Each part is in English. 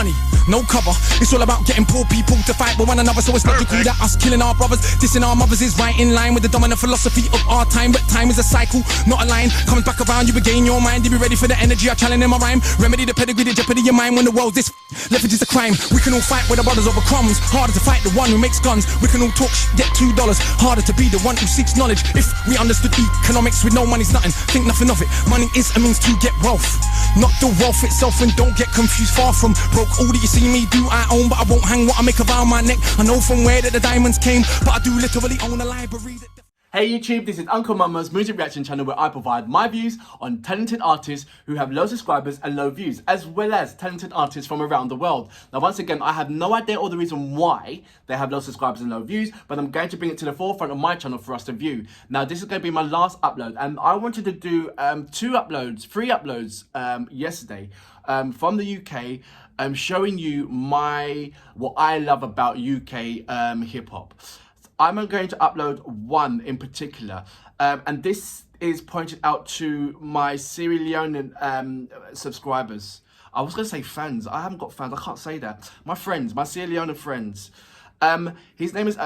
money, no cover. It's all about getting poor people to fight with one another. So it's logical that us killing our brothers, dissing our mothers is right in line with the dominant philosophy of our time. But time is a cycle, not a line. Comes back around, you regain your mind. You be ready for the energy I challenge in my rhyme. Remedy the pedigree, the jeopardy your mind. When the world's this leverage is a crime. We can all fight with our brothers over crumbs. Harder to fight the one who makes guns. We can all talk get $2. Harder to be the one who seeks knowledge. If we understood economics with no money's nothing, think nothing of it. Money is a means to get wealth, not the wealth itself. And don't get confused, far from broke. All that you see me do I own, but I won't hang what I make around my neck. I know from where that the diamonds came, but I do literally own a library that... Hey YouTube, this is Uncle Mama's music reaction channel where I provide my views on talented artists who have low subscribers and low views, as well as talented artists from around the world. Now once again, I have no idea or the reason why they have low subscribers and low views, but I'm going to bring it to the forefront of my channel for us to view. Now this is going to be my last upload, and I wanted to do three uploads yesterday from the UK, showing you what I love about UK hip hop. I'm going to upload one in particular, and this is pointed out to my Sierra Leonean subscribers. I was going to say fans. I haven't got fans. I can't say that. My friends, my Sierra Leonean friends. His name is,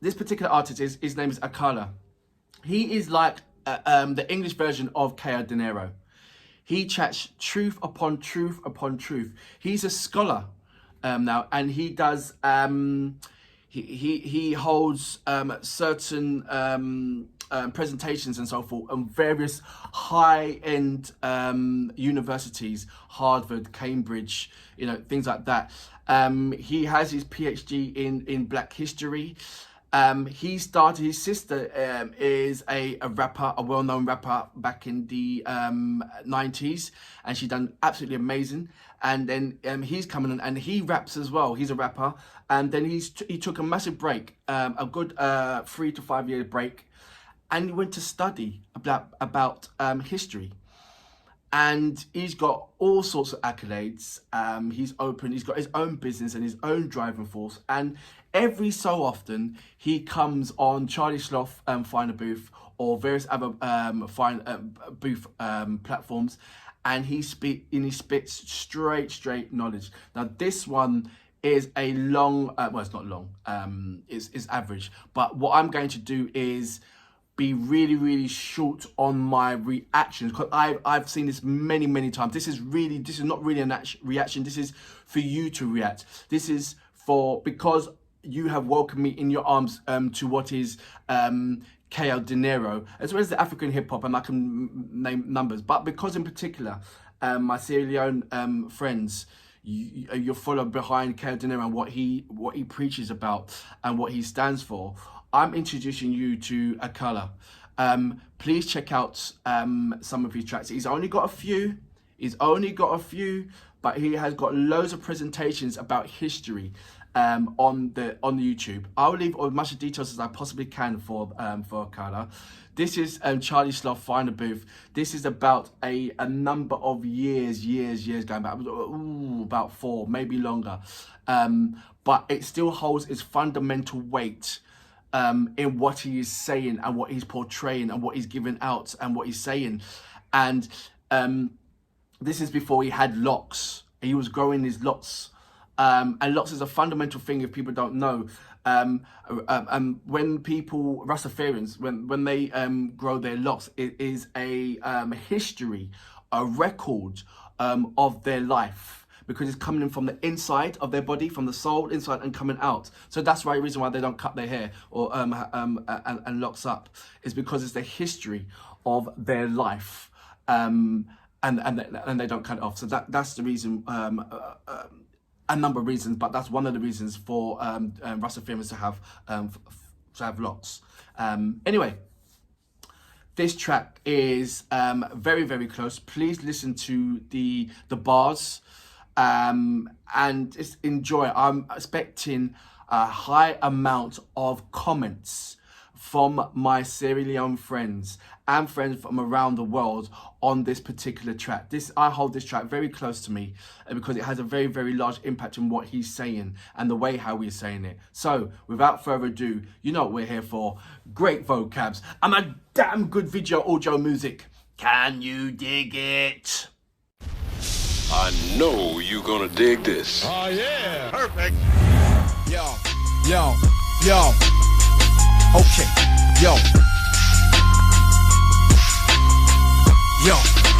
this particular artist, his name is Akala. He is like the English version of K.O. De Niro. He chats truth upon truth upon truth. He's a scholar now, and he does... He holds certain presentations and so forth on various high-end universities, Harvard, Cambridge, you know, things like that. He has his PhD in Black history. He started, his sister is a rapper, a well-known rapper back in the 90s, and she done absolutely amazing. And then he's coming on and he raps as well. He's a rapper, and then he took a massive break, a good 3 to 5 year break, and he went to study about history. And he's got all sorts of accolades. He's got his own business and his own driving force. And every so often, he comes on Charlie Sloth, Find a Booth, or various other booth platforms, and he spits straight knowledge. Now, this one is a long, well, it's not long, it's average. But what I'm going to do is be really short on my reactions, because I've seen this many times. This is not really a reaction. This is for you to react. This is because you have welcomed me in your arms to what is K.O. De Niro, as well as the African hip hop, and I can name numbers. But because in particular, my Sierra Leone friends, you're follow behind K.O. De Niro and what he preaches about and what he stands for, I'm introducing you to Akala. Please check out some of his tracks. He's only got a few, but he has got loads of presentations about history on the YouTube. I'll leave as much details as I possibly can for Akala. This is Charlie Sloth, Find a Booth. This is about a number of years going back, about 4, maybe longer. But it still holds its fundamental weight in what he is saying and what he's portraying and what he's giving out and what he's saying. And this is before he had locks. He was growing his locks. And locks is a fundamental thing if people don't know. When people, Rastafarians, when they grow their locks, it is a history, a record of their life, because it's coming in from the inside of their body, from the soul inside and coming out. So that's the reason why they don't cut their hair or and locks up, is because it's the history of their life, and they don't cut it off. So that's the reason. A number of reasons, but that's one of the reasons for Rastafarians to have locks. Anyway, this track is very close. Please listen to the bars and just enjoy. I'm expecting a high amount of comments from my Sierra Leone friends and friends from around the world on this particular track. I hold this track very close to me because it has a very large impact on what he's saying and the way how he's saying it. So without further ado, you know what we're here for. Great vocabs and a damn good video audio music. Can you dig it? I know you're gonna dig this. Oh, yeah. Perfect. Yo. Okay. Yo.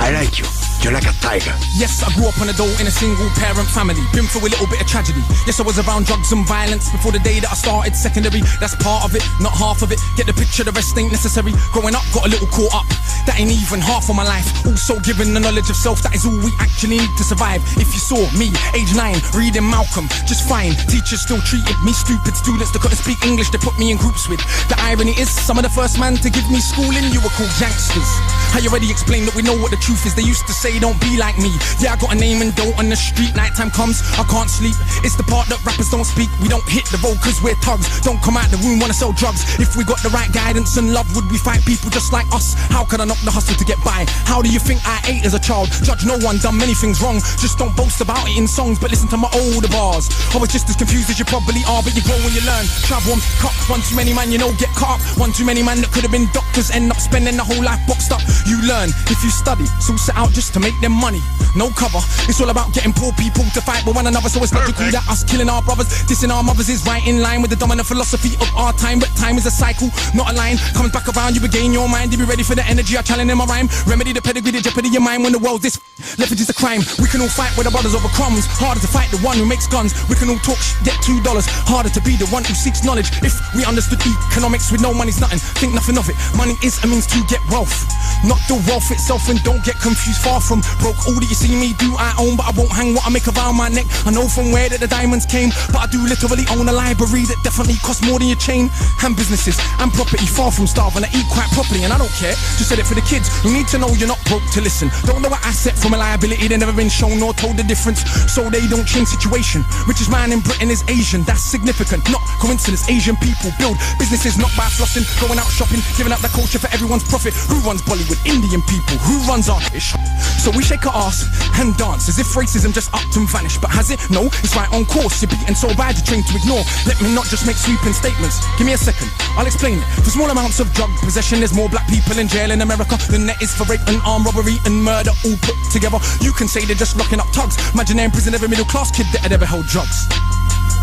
I like you. You're like a tiger. Yes, I grew up on a dole in a single parent family. Been through a little bit of tragedy. Yes, I was around drugs and violence before the day that I started secondary. That's part of it, not half of it. Get the picture, the rest ain't necessary. Growing up, got a little caught up. That ain't even half of my life. Also given the knowledge of self, that is all we actually need to survive. If you saw me, age 9, reading Malcolm, just fine. Teachers still treated me stupid. Students that couldn't speak English, they put me in groups with. The irony is, some of the first man to give me schooling, you were called youngsters. I already explained that we know what the truth is. They used to say don't be like me. Yeah, I got a name and dough on the street. Nighttime comes, I can't sleep. It's the part that rappers don't speak. We don't hit the road cause we're thugs. Don't come out the room, wanna sell drugs. If we got the right guidance and love, would we fight people just like us? How could I knock the hustle to get by? How do you think I ate as a child? Judge no one, done many things wrong. Just don't boast about it in songs, but listen to my older bars. I was just as confused as you probably are, but you grow when you learn. Travel and cut, one too many man, you know, get caught up. One too many man that could have been doctors, end up spending the whole life boxed up. You learn if you study, so set out just to make them money. No cover, it's all about getting poor people to fight with one another. So it's logical that us killing our brothers, dissing our mothers is right in line with the dominant philosophy of our time. But time is a cycle, not a line. Comes back around, you regain your mind. You be ready for the energy I challenge in my rhyme. Remedy the pedigree, the jeopardy your mind when the world's this. Leverage is a crime. We can all fight with our brothers over crumbs. Harder to fight the one who makes guns. We can all talk get $2. Harder to be the one who seeks knowledge. If we understood economics with no money's nothing, think nothing of it. Money is a means to get wealth, not the wealth itself. And don't get confused, far from broke. All that you see me do I own, but I won't hang what I make around my neck. I know from where that the diamonds came, but I do literally own a library that definitely costs more than your chain. And businesses and property, far from starving. I eat quite properly and I don't care. Just said it for the kids who need to know you're not broke to listen. Don't know an asset from a liability. They've never been shown nor told the difference, so they don't change situation. Richest man in Britain is Asian, that's significant, not coincidence. Asian people build businesses not by flossing, going out shopping, giving up the culture for everyone's profit. Who runs Bollywood? Indian people. Who runs our ish? So we shake our ass and dance as if racism just upped and vanished. But has it? No, it's right on course. You're beaten so bad you're trained to ignore. Let me not just make sweeping statements. Give me a second, I'll explain it. For small amounts of drug possession, there's more black people in jail in America than there is for rape and armed robbery and murder all put together. You can say they're just locking up thugs. Imagine they're in prison, every middle class kid that had ever held drugs.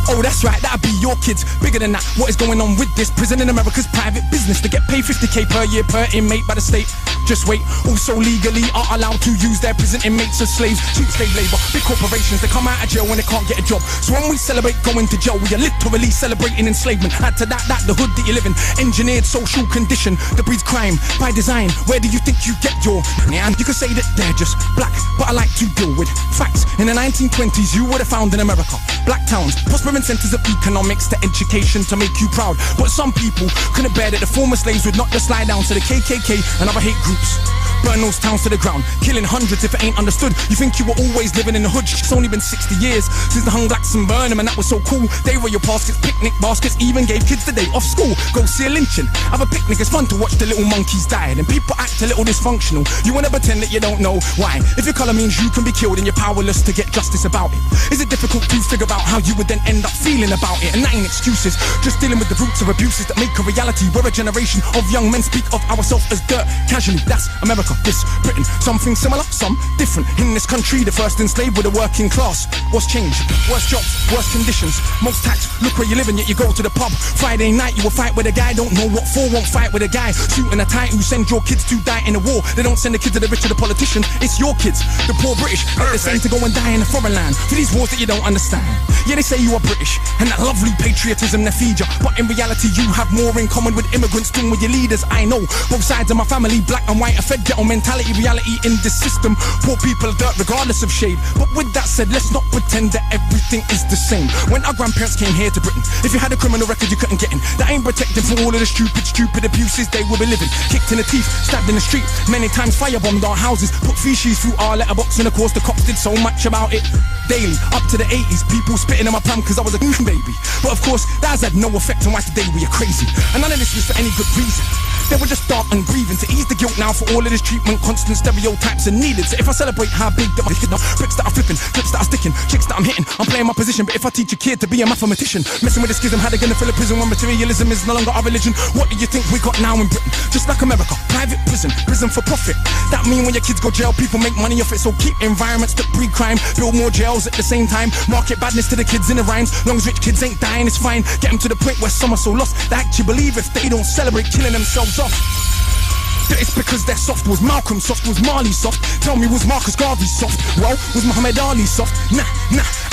Oh, that's right, that'd be your kids. Bigger than that, what is going on with this? Prison in America's private business. They get paid 50k per year per inmate by the state. Just wait, also legally are allowed to use their prison inmates as slaves. Cheap slave labor, big corporations, they come out of jail when they can't get a job. So when we celebrate going to jail, we are literally celebrating enslavement. Add to that, the hood that you live in, engineered social condition that breeds crime by design. Where do you think you get your and you can say that they're just black, but I like to deal with facts. In the 1920s, you would have found in America black towns, prospering centers of economics to education to make you proud. But some people couldn't bear that the former slaves would not just lie down to the KKK and other hate groups. Burn those towns to the ground, killing hundreds if it ain't understood. You think you were always living in the hood? It's only been 60 years since the hung blacks and burned them, and that was so cool. They were your baskets, picnic baskets, even gave kids the day off school. Go see a lynching, have a picnic, it's fun to watch the little monkeys die. And people act a little dysfunctional. You wanna pretend that you don't know why. If your colour means you can be killed and you're powerless to get justice about it, is it difficult to figure out how you would then end up feeling about it? And that ain't excuses, just dealing with the roots of abuses that make a reality where a generation of young men speak of ourselves as dirt casually. That's America, this Britain. Something similar, some different. In this country, the first enslaved were the working class. What's changed? Worse jobs, worse conditions, most tax. Look where you live and yet you go to the pub. Friday night you will fight with a guy, don't know what for, won't fight with a guy. Suit and a tie who send your kids to die in a war. They don't send the kids to the rich or the politician. It's your kids, the poor British, get the same to go and die in a foreign land for these wars that you don't understand. Yeah, they say you are British and that lovely patriotism they feed you, but in reality you have more in common with immigrants than with your leaders. I know both sides of my family, black and white, are fed ghetto mentality, reality in this system. Poor people are dirt regardless of shade. But with that said, let's not pretend that everything is the same. When our grandparents came here to Britain, if you had a criminal record you couldn't get in. That ain't protected from all of the stupid abuses they will be living. Kicked in the teeth, stabbed in the street, many times firebombed our houses, put feces through our letterbox, and of course the cops did so much about it. Daily, up to the 80s, people spitting on my pram cause I was a baby. But of course, that has had no effect on why today we are crazy. And none of this was for any good reason. They were just dark and grieving. To ease the guilt now for all of this treatment, constant stereotypes are needed. So if I celebrate how big that my bricks that I'm flipping, clips that I'm sticking, chicks that I'm hitting, I'm playing my position. But if I teach a kid to be a mathematician, messing with the schism, how they gonna fill a prison when materialism is no longer our religion? What do you think we got now in Britain? Just like America, private prison, prison for profit. That mean when your kids go jail, people make money off it. So keep environments that breed crime, build more jails at the same time. Market badness to the kids in the rhymes. Long as rich kids ain't dying, it's fine. Get them to the point where some are so lost they actually believe if they don't celebrate killing themselves off. That it's because they're soft. Was Malcolm soft? Was Marley soft? Tell me, was Marcus Garvey soft? Well, was Muhammad Ali soft? Nah,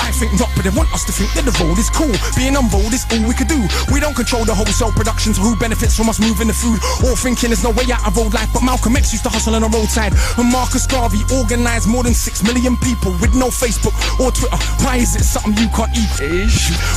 I think not, but they want us to think that the road is cool. Being on bold is all we could do. We don't control the wholesale production, so who benefits from us moving the food? Or thinking there's no way out of road life, but Malcolm X used to hustle on the roadside. And Marcus Garvey organised more than 6 million people with no Facebook or Twitter. Why is it something you can't eat?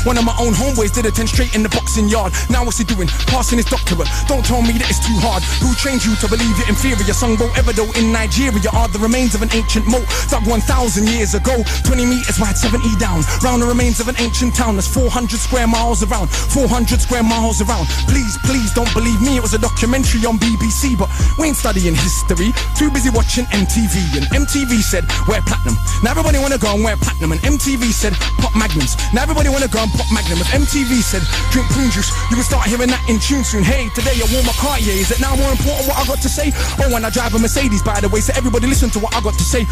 One of my own homeboys did a 10 straight in the boxing yard. Now what's he doing? Passing his doctorate. Don't tell me that it's too hard. Who trained you to believe you're inferior? Songbo Ebedo in Nigeria are the remains of an ancient moat dug 1,000 years ago. 20 meters wide, 70 down. Round the remains of an ancient town that's 400 square miles around. 400 square miles around. Please don't believe me. It was a documentary on BBC, but we ain't studying history. Too busy watching MTV. And MTV said, wear platinum. Now everybody wanna go and wear platinum. And MTV said, pop magnums. Now everybody wanna go and pop magnum. If MTV said, drink prune juice, you will start hearing that in tune soon. Hey, today I wore my Cartier. Is it now more important what I got to say? Oh, and I drive a Mercedes, by the way, so everybody listen to what I got to say.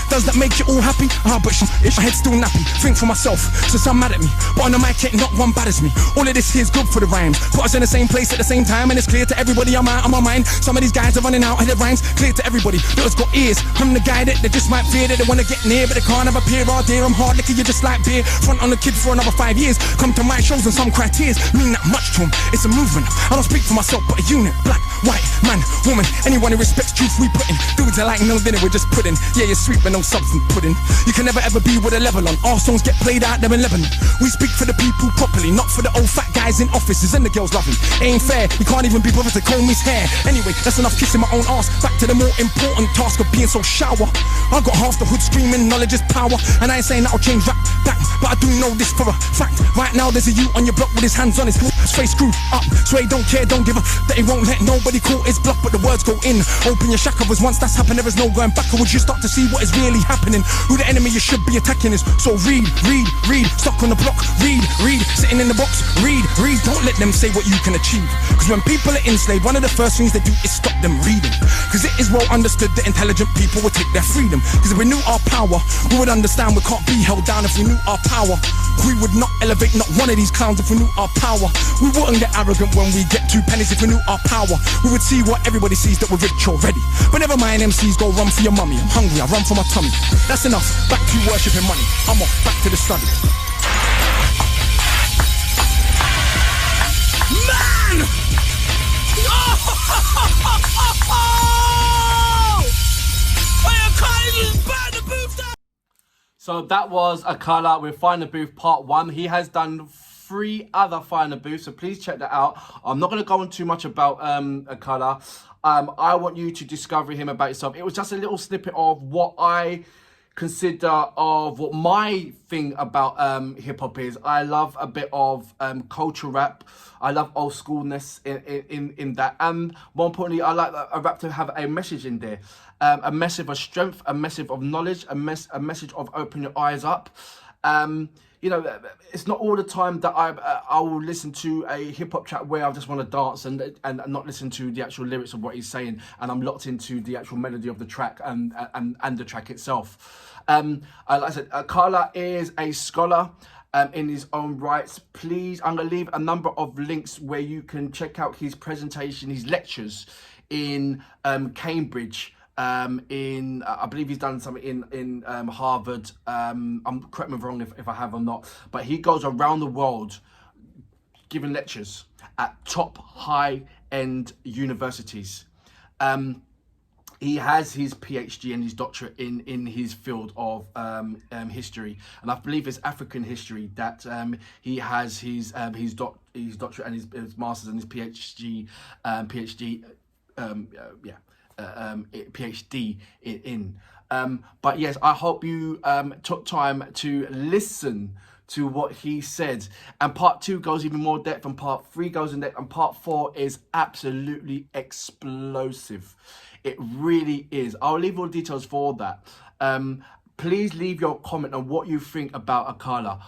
Does that make you all happy? But my head's still nappy. Think for myself, since I'm mad at me. But on the mic, ain't not one bad as me. All of this here's good for the rhymes. Put us in the same place at the same time, and it's clear to everybody I'm out of my mind. Some of these guys are running out of their rhymes. Clear to everybody that has got ears. I'm the guy that they just might fear, that they wanna get near, but they can't have a peer. Oh dear, I'm hard liquor, you just like beer. Front on the kid for another 5 years. Come to my shows and some cry tears. Mean that much to them. It's a movement. I don't speak for myself, but a unit. Black, white, man, woman. Anyone who respects truth we put in. Dudes are like no dinner, we're just pudding. Yeah, you're sweet but no substance pudding. You can never ever be with a level on. Our songs get played out there in Lebanon. We speak for the people properly, not for the old fat guys in offices and the girls loving. Ain't fair, you can't even be bothered to comb his hair. Anyway, that's enough kissing my own ass. Back to the more important task of being so shower. I got half the hood screaming, knowledge is power. And I ain't saying that'll change rap back, but I do know this for a fact. Right now there's a youth on your block with his hands on his face screwed up. So he don't care, don't give a that he won't let nobody call his bluff, but the words go in. Open your shackles, once that's happened there is no going backwards. You start to see what is really happening. Who the enemy you should be attacking is. So read, stuck on the block, read, sitting in the box, read, don't let them say what you can achieve. Cause when people are enslaved, one of the first things they do is stop them reading. Cause it is well understood that intelligent people will take their freedom. Cause if we knew our power, we would understand we can't be held down. If we knew our power, we would not elevate not one of these clowns. If we knew our power, we wouldn't get arrogant when we get 2 pennies. If we knew our power, we would see what everybody sees, that we're rich already. But never mind, MCs go run for your mummy. I'm hungry, I run for my tummy. That's enough, back to worshipping money. I'm off, back to the study. Man! So that was Akala with Find the Booth Part 1. He has done 3 other Find the Booth, so please check that out. I'm not going to go on too much about Akala. I want you to discover him about yourself. It was just a little snippet of what I consider of what my thing about hip-hop is. I love a bit of culture rap. I love old schoolness in that. And more importantly, I like a rap to have a message in there. A message of strength, a message of knowledge, a message of open your eyes up. You know, it's not all the time that I will listen to a hip-hop track where I just want to dance and not listen to the actual lyrics of what he's saying, and I'm locked into the actual melody of the track and the track itself. Like I said, Akala is a scholar in his own rights. Please, I'm going to leave a number of links where you can check out his presentation, his lectures in Cambridge. I believe he's done something in Harvard. Correct me if I'm wrong if I have or not, but he goes around the world giving lectures at top high-end universities. He has his PhD and his doctorate in his field of history, and I believe it's African history that he has his doctorate and his master's and his PhD PhD in. But yes, I hope you took time to listen to what he said. And part 2 goes even more depth, and part 3 goes in depth, and part 4 is absolutely explosive. It really is. I'll leave all the details for that. Please leave your comment on what you think about Akala.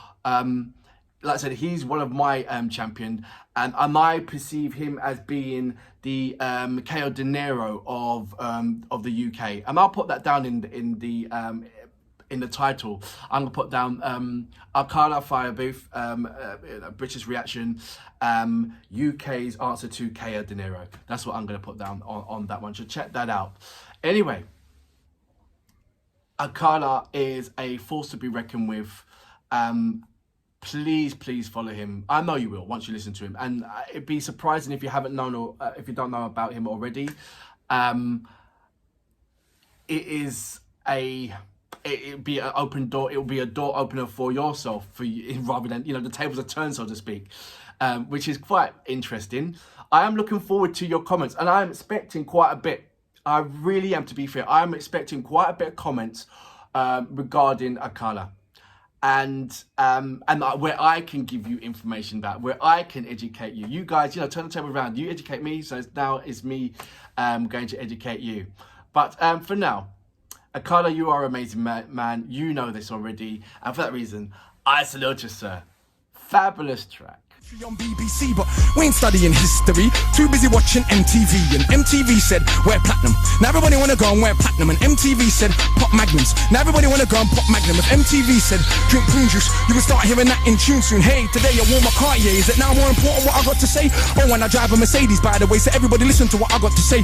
Like I said, he's one of my champion, and I perceive him as being the KO De Niro of the UK, and I'll put that down in the title. I'm gonna put down Akala Fire Booth, British reaction, UK's answer to KO De Niro. That's what I'm gonna put down on that one. So check that out. Anyway, Akala is a force to be reckoned with. Please follow him. I know you will once you listen to him, and it'd be surprising if you haven't known, or if you don't know about him already. It'd be an open door. It will be a door opener for yourself, for you, rather than, you know, the tables are turned, so to speak, which is quite interesting. I am looking forward to your comments, and I'm expecting quite a bit. I really am, to be fair. I'm expecting quite a bit of comments regarding Akala. And where I can give you information, that where I can educate you. You guys, you know, turn the table around. You educate me, so now it's me going to educate you. But for now, Akala, you are amazing, man. You know this already, and for that reason, I salute you, sir. Fabulous track. On BBC, but we ain't studying history. Too busy watching MTV, and MTV said wear platinum. Now everybody wanna go and wear platinum, and MTV said pop magnums. Now everybody wanna go and pop magnum. If MTV said drink prune juice, you will start hearing that in tune soon. Hey, today I wore my Cartier. Is it now more important what I got to say? Oh, when I drive a Mercedes, by the way, so everybody listen to what I got to say.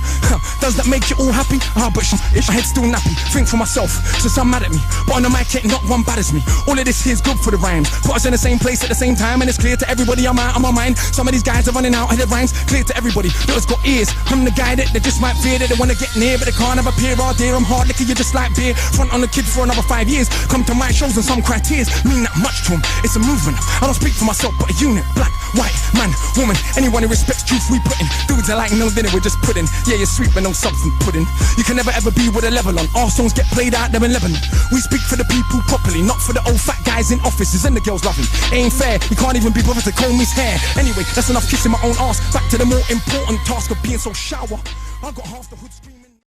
Does that make you all happy? But my head's still nappy. Think for myself, so some mad at me, but on the mic ain't not one bad as me. All of this here's good for the rhymes. Put us in the same place at the same time, and it's clear to everybody I'm out of my mind. Some of these guys are running out of their rhymes. Clear to everybody that has got ears. I'm the guy that they just might fear, that they wanna get near, but they can't have a peer. All dear, I'm hard liquor, you're just like beer. Front on the kid for another 5 years. Come to my shows and some criteria mean that much to them. It's a movement. I don't speak for myself, but a unit. Black, white, man, woman. Anyone who respects truth, we put in. Dudes are like no dinner, we're just pudding. Yeah, you're sweet, but no substance pudding. You can never ever be with a level on. Our songs get played out there in Lebanon. We speak for the people properly, not for the old fat guys in offices and the girls love me. Ain't fair, you can't even be bothered to comb his hair. Anyway, that's enough kissing my own ass. Back to the more important task of being so shower. I got half the hood screaming.